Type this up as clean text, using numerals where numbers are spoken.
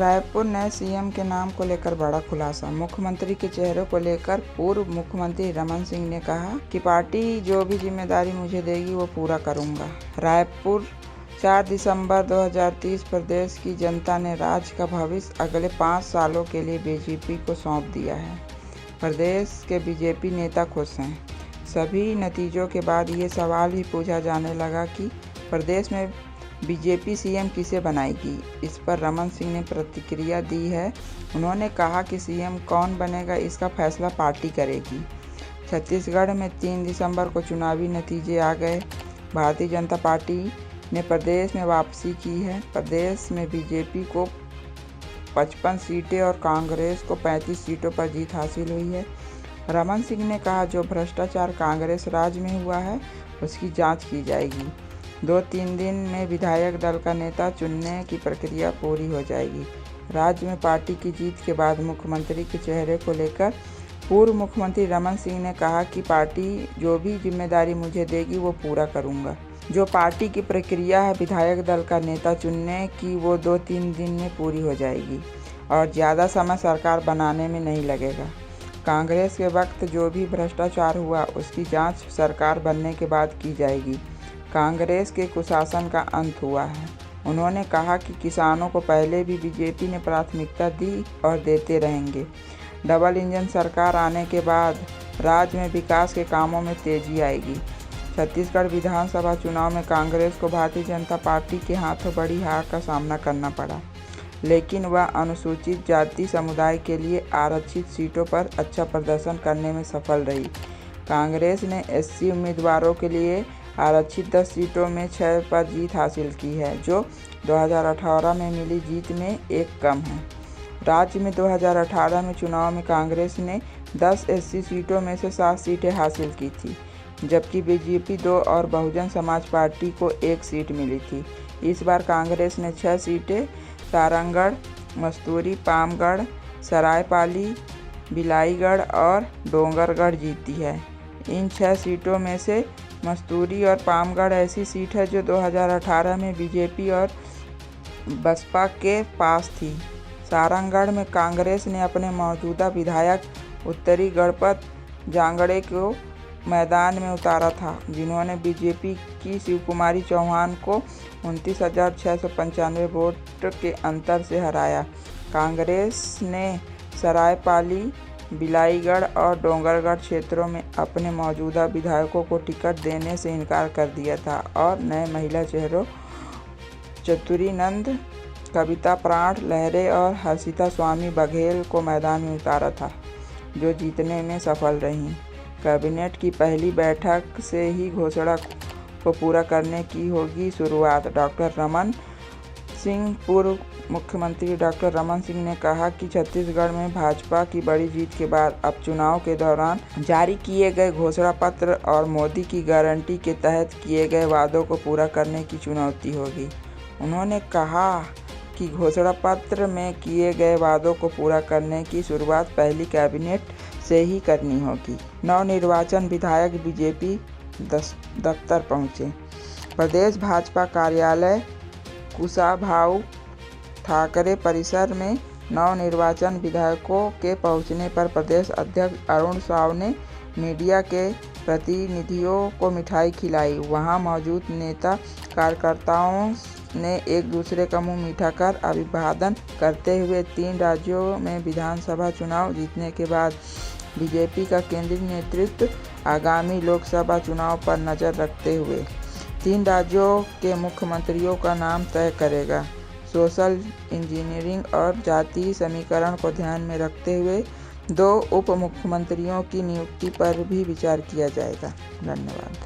रायपुर नए सीएम के नाम को लेकर बड़ा खुलासा। मुख्यमंत्री के चेहरे को लेकर पूर्व मुख्यमंत्री रमन सिंह ने कहा कि पार्टी जो भी जिम्मेदारी मुझे देगी वो पूरा करूंगा। रायपुर 4 दिसंबर 2030 प्रदेश की जनता ने राज्य का भविष्य अगले 5 सालों के लिए बीजेपी को सौंप दिया है। प्रदेश के बीजेपी नेता खुश हैं। सभी नतीजों के बाद ये सवाल ही पूछा जाने लगा कि प्रदेश में बीजेपी सीएम किसे बनाएगी। इस पर रमन सिंह ने प्रतिक्रिया दी है। उन्होंने कहा कि सीएम कौन बनेगा इसका फैसला पार्टी करेगी। छत्तीसगढ़ में 3 दिसंबर को चुनावी नतीजे आ गए। भारतीय जनता पार्टी ने प्रदेश में वापसी की है। प्रदेश में बीजेपी को 55 सीटें और कांग्रेस को 35 सीटों पर जीत हासिल हुई है। रमन सिंह ने कहा, जो भ्रष्टाचार कांग्रेस राज में हुआ है उसकी जांच की जाएगी। 2-3 दिन में विधायक दल का नेता चुनने की प्रक्रिया पूरी हो जाएगी। राज्य में पार्टी की जीत के बाद मुख्यमंत्री के चेहरे को लेकर पूर्व मुख्यमंत्री रमन सिंह ने कहा कि पार्टी जो भी जिम्मेदारी मुझे देगी वो पूरा करूंगा। जो पार्टी की प्रक्रिया है विधायक दल का नेता चुनने की, वो 2-3 दिन में पूरी हो जाएगी और ज़्यादा समय सरकार बनाने में नहीं लगेगा। कांग्रेस के वक्त जो भी भ्रष्टाचार हुआ उसकी जांच सरकार बनने के बाद की जाएगी। कांग्रेस के कुशासन का अंत हुआ है। उन्होंने कहा कि किसानों को पहले भी बीजेपी ने प्राथमिकता दी और देते रहेंगे। डबल इंजन सरकार आने के बाद राज्य में विकास के कामों में तेजी आएगी। छत्तीसगढ़ विधानसभा चुनाव में कांग्रेस को भारतीय जनता पार्टी के हाथों बड़ी हार का सामना करना पड़ा, लेकिन वह अनुसूचित जाति समुदाय के लिए आरक्षित सीटों पर अच्छा प्रदर्शन करने में सफल रही। कांग्रेस ने एससी उम्मीदवारों के लिए आरक्षित 10 सीटों में 6 पर जीत हासिल की है, जो 2018 में मिली जीत में एक कम है। राज्य में 2018 में चुनाव में कांग्रेस ने 10 एससी सीटों में से 7 सीटें हासिल की थी, जबकि बीजेपी 2 और बहुजन समाज पार्टी को 1 सीट मिली थी। इस बार कांग्रेस ने 6 सीटें सारंगढ़, मस्तूरी, पामगढ़, सरायपाली, बिलाईगढ़ और डोंगरगढ़ जीती है। इन 6 सीटों में से मस्तूरी और पामगढ़ ऐसी सीट है जो 2018 में बीजेपी और बसपा के पास थी। सारंगढ़ में कांग्रेस ने अपने मौजूदा विधायक उत्तरी गणपत जांगड़े को मैदान में उतारा था, जिन्होंने बीजेपी की शिवकुमारी चौहान को 29,695 वोट के अंतर से हराया। कांग्रेस ने सरायपाली, बिलाईगढ़ और डोंगरगढ़ क्षेत्रों में अपने मौजूदा विधायकों को टिकट देने से इनकार कर दिया था और नए महिला चेहरों चतुरी नंद, कविता प्राण लहरे और हर्षिता स्वामी बघेल को मैदान में उतारा था, जो जीतने में सफल रहीं। कैबिनेट की पहली बैठक से ही घोषणा को पूरा करने की होगी शुरुआत। पूर्व मुख्यमंत्री डॉक्टर रमन सिंह ने कहा कि छत्तीसगढ़ में भाजपा की बड़ी जीत के बाद अब चुनाव के दौरान जारी किए गए घोषणा पत्र और मोदी की गारंटी के तहत किए गए वादों को पूरा करने की चुनौती होगी। उन्होंने कहा कि घोषणा पत्र में किए गए वादों को पूरा करने की शुरुआत पहली कैबिनेट से ही करनी होगी। नवनिर्वाचन विधायक बीजेपी दफ्तर पहुंचे। प्रदेश भाजपा कार्यालय कुशाभाऊ ठाकरे परिसर में नवनिर्वाचन विधायकों के पहुंचने पर प्रदेश अध्यक्ष अरुण साव ने मीडिया के प्रतिनिधियों को मिठाई खिलाई। वहां मौजूद नेता कार्यकर्ताओं ने एक दूसरे का मुंह मीठा कर अभिवादन करते हुए 3 राज्यों में विधानसभा चुनाव जीतने के बाद बीजेपी का केंद्रीय नेतृत्व आगामी लोकसभा चुनाव पर नजर रखते हुए 3 राज्यों के मुख्यमंत्रियों का नाम तय करेगा। सोशल इंजीनियरिंग और जातीय समीकरण को ध्यान में रखते हुए 2 उप मुख्यमंत्रियों की नियुक्ति पर भी विचार किया जाएगा। धन्यवाद।